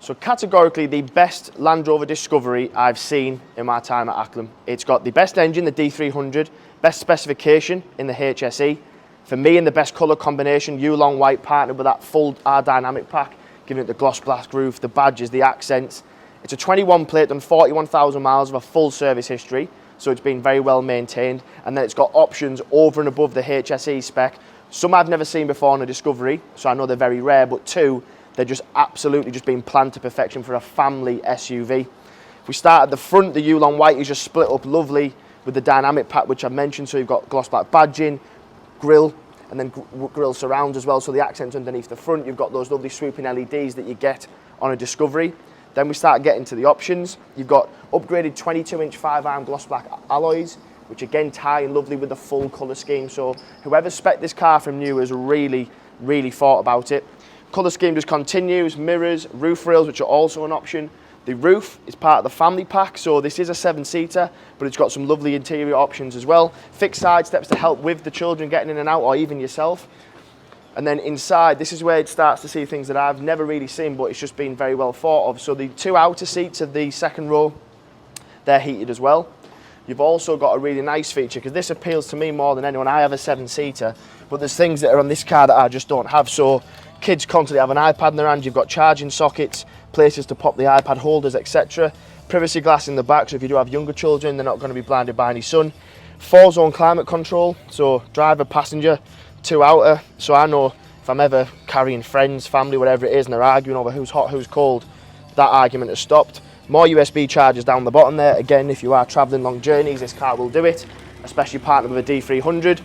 So categorically the best Land Rover Discovery I've seen in my time at Acklam. It's got the best engine, the D300, best specification in the HSE. For me, in the best colour combination, Yulong White partnered with that full Panoramic pack, giving it the gloss black roof, the badges, the accents. It's a 21 plate, done 41,000 miles of a full service history, so it's been very well maintained. And then it's got options over and above the HSE spec. Some I've never seen before on a Discovery, so I know they're very rare, but two, they're just absolutely just been planned to perfection for a family SUV. If we start at the front, the Yulong White is just split up lovely with the dynamic pack, which I've mentioned. So you've got gloss black badging, grille, and then grille surrounds as well. So the accents underneath the front, you've got those lovely swooping LEDs that you get on a Discovery. Then we start getting to the options. You've got upgraded 22-inch 5-arm gloss black alloys, which again tie in lovely with the full colour scheme. So whoever spec'd this car from new has really, really thought about it. Colour scheme just continues, mirrors, roof rails, which are also an option. The roof is part of the family pack, so this is a 7-seater, but it's got some lovely interior options as well. Fixed side steps to help with the children getting in and out, or even yourself. And then inside, this is where it starts to see things that I've never really seen, but it's just been very well thought of. So the two outer seats of the second row, they're heated as well. You've also got a really nice feature, because this appeals to me more than anyone. I have a 7-seater, but there's things that are on this car that I just don't have. So kids constantly have an iPad in their hand. You've got charging sockets, places to pop the iPad holders, etc. Privacy glass in the back, so if you do have younger children, they're not going to be blinded by any sun. 4-zone climate control, so driver, passenger, 2 outer. So I know if I'm ever carrying friends, family, whatever it is, and they're arguing over who's hot, who's cold, that argument has stopped. More USB chargers down the bottom there. Again, if you are travelling long journeys, this car will do it, especially partnered with a D300.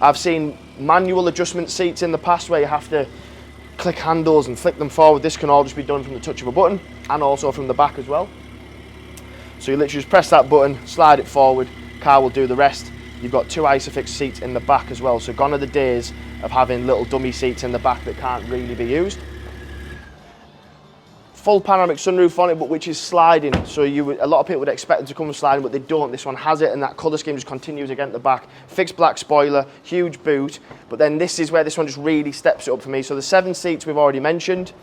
I've seen manual adjustment seats in the past where you have to click handles and flick them forward. This can all just be done from the touch of a button, and also from the back as well. So you literally just press that button, slide it forward, car will do the rest. You've got 2 ISOFIX seats in the back as well, so gone are the days of having little dummy seats in the back that can't really be used. Full panoramic sunroof on it, but which is sliding, so a lot of people would expect them to come sliding, but they don't. This one has it, and that colour scheme just continues again at the back. Fixed black spoiler, huge boot, but then this is where this one just really steps it up for me. So the 7 seats we've already mentioned,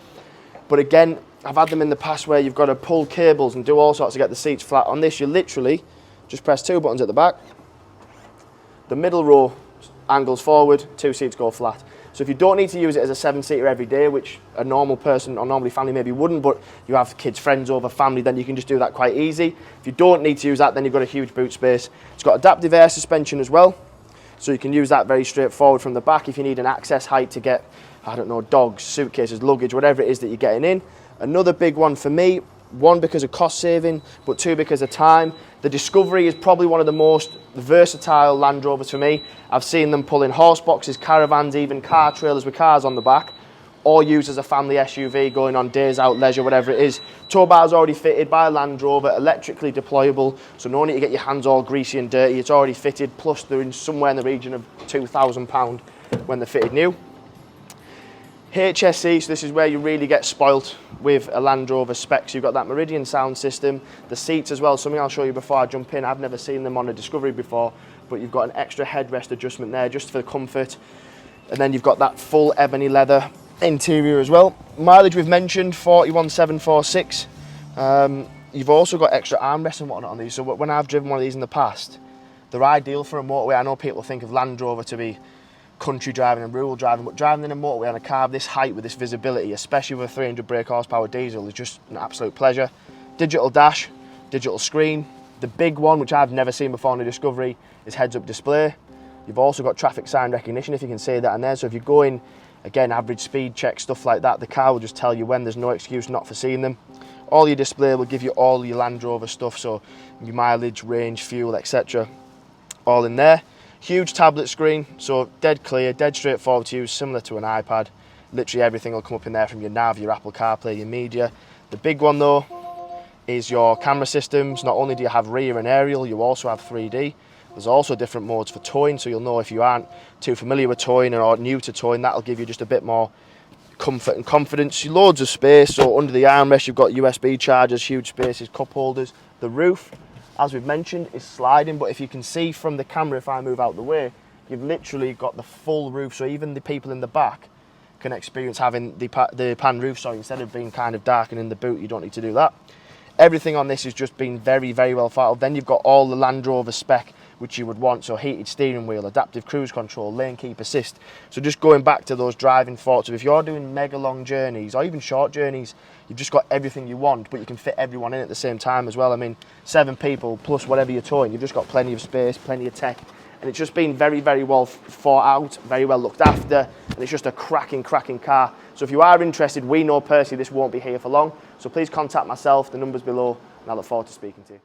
but again, I've had them in the past where you've got to pull cables and do all sorts to get the seats flat. On this, you literally just press 2 buttons at the back. The middle row angles forward, 2 seats go flat. So if you don't need to use it as a 7-seater every day, which a normal person or normally family maybe wouldn't, but you have kids, friends over, family, then you can just do that quite easy. If you don't need to use that, then you've got a huge boot space. It's got adaptive air suspension as well, so you can use that very straightforward from the back if you need an access height to get, I don't know, dogs, suitcases, luggage, whatever it is that you're getting in. Another big one for me, 1 because of cost saving, but 2 because of time. The Discovery is probably one of the most versatile Land Rovers for me. I've seen them pull in horse boxes, caravans, even car trailers with cars on the back, or used as a family SUV going on days out, leisure, whatever it is. Tow bar's already fitted by Land Rover, electrically deployable, so no need to get your hands all greasy and dirty. It's already fitted, plus they're in somewhere in the region of £2,000 when they're fitted new. HSE, so this is where you really get spoilt with a Land Rover specs. You've got that Meridian sound system, the seats as well, something I'll show you before I jump in. I've never seen them on a Discovery before, but you've got an extra headrest adjustment there just for comfort. And then you've got that full ebony leather interior as well. Mileage we've mentioned, 41,746. You've also got extra armrests and whatnot on these, so when I've driven one of these in the past, they're ideal for a motorway. I know people think of Land Rover to be country driving and rural driving, but driving in a motorway on a car of this height with this visibility, especially with a 300 brake horsepower diesel, is just an absolute pleasure. Digital dash, digital screen. The big one, which I've never seen before on a Discovery, is heads-up display. You've also got traffic sign recognition, if you can see that in there. So if you're going, again, average speed check, stuff like that, the car will just tell you when. There's no excuse not for seeing them. All your display will give you all your Land Rover stuff, so your mileage, range, fuel, etc. all in there. Huge tablet screen, so dead clear, dead straightforward to use, similar to an iPad. Literally everything will come up in there, from your nav, your Apple CarPlay, your media. The big one though is your camera systems. Not only do you have rear and aerial, you also have 3D. There's also different modes for towing, so you'll know if you aren't too familiar with towing or new to towing, that'll give you just a bit more comfort and confidence. Loads of space, so under the armrest you've got USB chargers, huge spaces, cup holders. The roof, as we've mentioned, is sliding, but if you can see from the camera, if I move out the way, you've literally got the full roof, so even the people in the back can experience having the pan roof, so instead of being kind of dark and in the boot, you don't need to do that. Everything on this has just been very, very well thought out. Then you've got all the Land Rover spec which you would want, so heated steering wheel, adaptive cruise control, lane keep assist. So just going back to those driving thoughts of if you're doing mega long journeys or even short journeys, you've just got everything you want, but you can fit everyone in at the same time as well. I mean, 7 people plus whatever you're towing, you've just got plenty of space, plenty of tech, and it's just been very, very well thought out, very well looked after, and it's just a cracking car. So if you are interested, we know personally this won't be here for long, so please contact myself, the number's below, and I look forward to speaking to you.